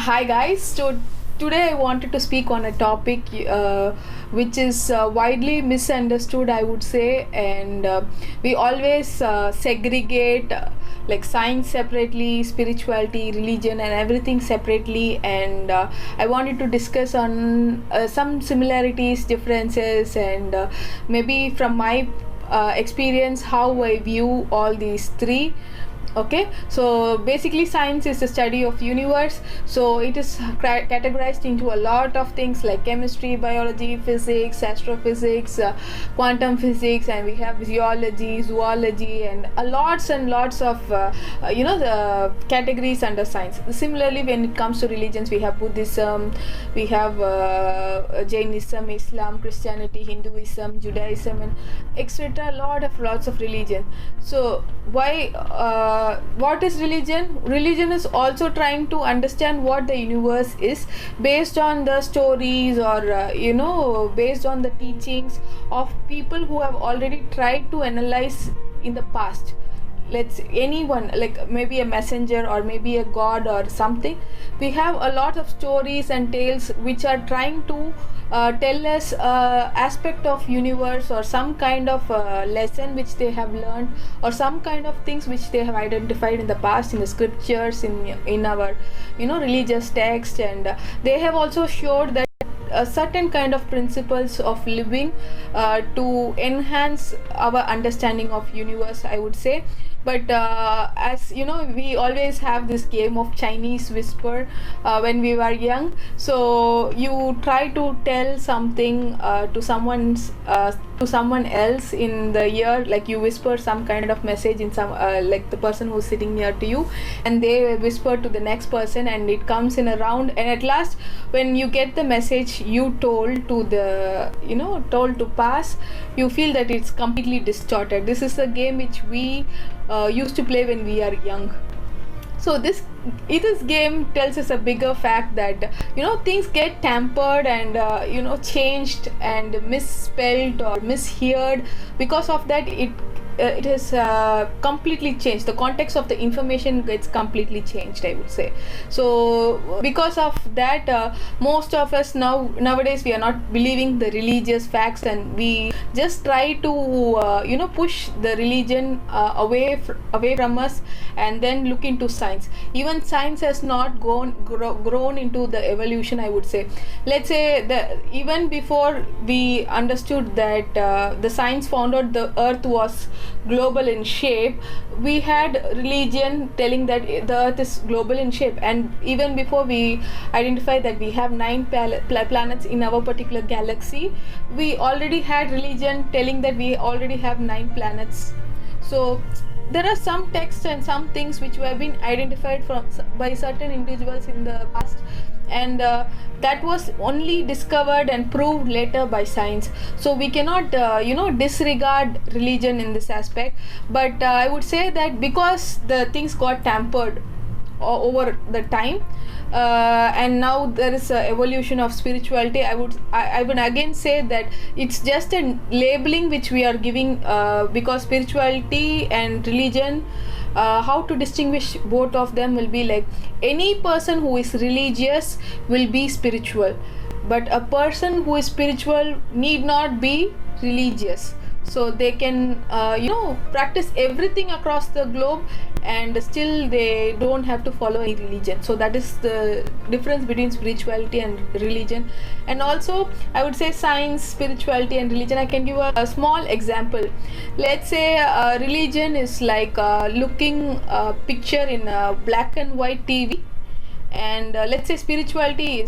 Hi guys. So today I wanted to speak on a topic which is widely misunderstood, I would say, and we always segregate like science separately, spirituality, religion, and everything separately. And I wanted to discuss on some similarities, differences, and maybe from my experience how I view all these three. Okay, so basically science is the study of universe, so it is categorized into a lot of things like chemistry, biology, physics, astrophysics, quantum physics, and we have geology, zoology, and lots of the categories under science. Similarly, when it comes to religions, we have Buddhism, we have Jainism, Islam, Christianity, Hinduism, Judaism, and etc. Lots of religion. So why what is religion? Religion is also trying to understand what the universe is based on the stories, or based on the teachings of people who have already tried to analyze in the past. Let's anyone, like maybe a messenger or maybe a god or something. We have a lot of stories and tales which are trying to tell us aspect of universe, or some kind of lesson which they have learned, or some kind of things which they have identified in the past in the scriptures, in our religious text. And they have also showed that a certain kind of principles of living to enhance our understanding of universe, I would say. But as you know, we always have this game of Chinese whisper when we were young. So you try to tell something to someone else in the ear, like you whisper some kind of message in some like the person who's sitting near to you, and they whisper to the next person, and it comes in a round, and at last when you get the message you told to pass, you feel that it's completely distorted. This is a game which we used to play when we are young. So this game tells us a bigger fact that things get tampered and changed and misspelled or misheard. Because of that, it has completely changed. The context of the information gets completely changed, I would say. So because of that, most of us nowadays we are not believing the religious facts, and we just try to push the religion away from us, and then look into science. Even science has not grown into the evolution, I would say. Let's say that even before we understood that the science found out the earth was global in shape, we had religion telling that the earth is global in shape. And even before we identified that we have 9 planets in our particular galaxy, we already had religion telling that we already have 9 planets. So there are some texts and some things which have been identified by certain individuals in the past, and that was only discovered and proved later by science. So we cannot disregard religion in this aspect. But I would say that because the things got tampered over the time, and now there is a evolution of spirituality, I would again say that it's just a labeling which we are giving, because spirituality and religion, how to distinguish both of them will be like, any person who is religious will be spiritual, but a person who is spiritual need not be religious. So they can practice everything across the globe, and still they don't have to follow any religion. So that is the difference between spirituality and religion. And also I would say science, spirituality, and religion, I can give a small example. Let's say religion is like looking a picture in a black and white TV, and let's say spirituality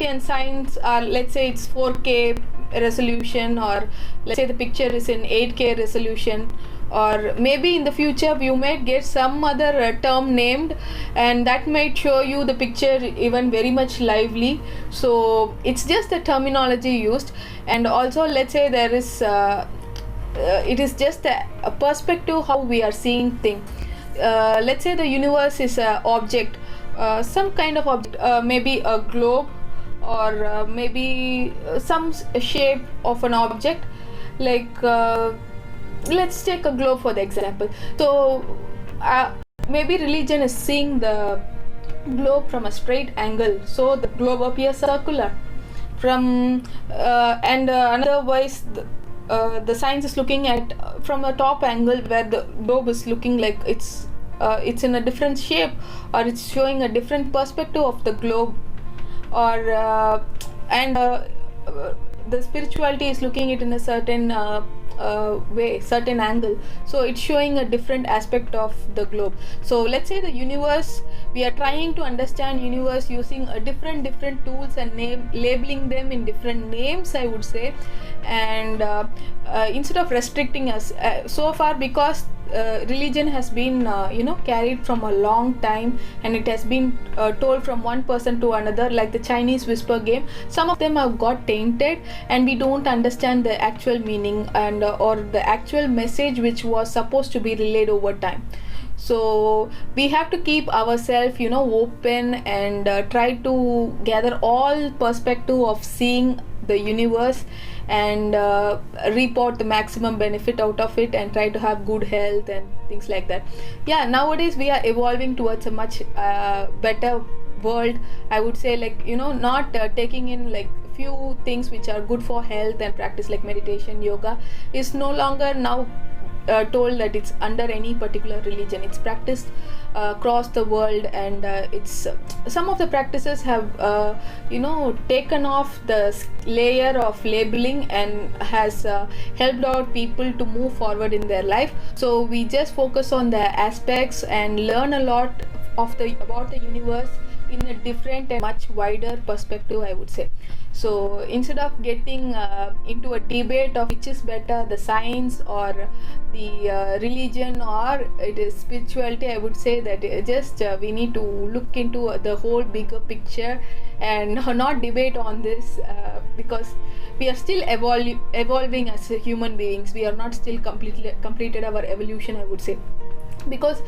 and science are, let's say it's 4K resolution, or let's say the picture is in 8K resolution, or maybe in the future you might get some other term named, and that might show you the picture even very much lively. So it's just the terminology used. And also let's say there is it is just a perspective how we are seeing things. Let's say the universe is a object, some kind of object, maybe a globe, or maybe some shape of an object, like let's take a globe for the example. So maybe religion is seeing the globe from a straight angle, so the globe appears circular. From and Otherwise, the science is looking at from a top angle where the globe is looking like it's in a different shape, or it's showing a different perspective of the globe, or and the spirituality is looking it in a certain way, certain angle, so it's showing a different aspect of the globe. So let's say the universe, we are trying to understand universe using a different tools and labeling them in different names, I would say. And instead of restricting us so far, because religion has been carried from a long time, and it has been told from one person to another, like the Chinese whisper game. Some of them have got tainted, and we don't understand the actual meaning and or the actual message which was supposed to be relayed over time. So we have to keep ourselves open, and try to gather all perspective of seeing the universe, and report the maximum benefit out of it, and try to have good health and things like that. Yeah, nowadays we are evolving towards a much better world, I would say. Like not taking in like few things which are good for health and practice, like meditation, yoga is no longer now told that it's under any particular religion. It's practiced across the world, and it's some of the practices have taken off the layer of labeling, and has helped out people to move forward in their life. So we just focus on the aspects and learn a lot about the universe in a different and much wider perspective, I would say. So instead of getting into a debate of which is better, the science or the religion, or it is spirituality, I would say that just we need to look into the whole bigger picture, and not debate on this, because we are still evolving as human beings. We are not still completed our evolution, I would say. Because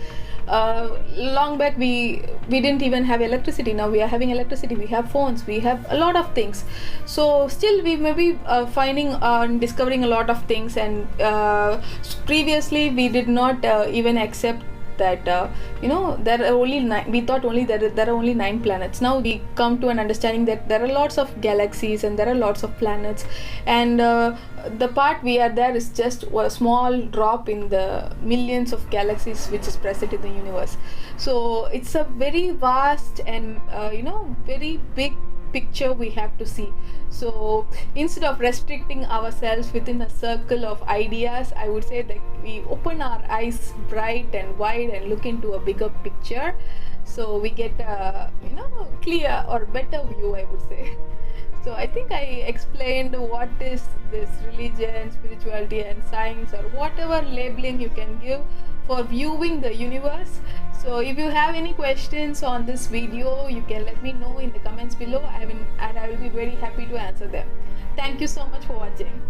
long back we didn't even have electricity. Now we are having electricity, we have phones, we have a lot of things. So still we may be finding discovering a lot of things, and previously we did not even accept that there are only we thought only there are only 9 planets. Now we come to an understanding that there are lots of galaxies and there are lots of planets, and the part we are there is just a small drop in the millions of galaxies which is present in the universe. So it's a very vast and very big picture we have to see. So instead of restricting ourselves within a circle of ideas, I would say that we open our eyes bright and wide and look into a bigger picture, so we get a clear or better view, I would say. So I think I explained what is this religion, spirituality and science, or whatever labeling you can give for viewing the universe. So if you have any questions on this video, you can let me know in the comments below. I will be very happy to answer them. Thank you so much for watching.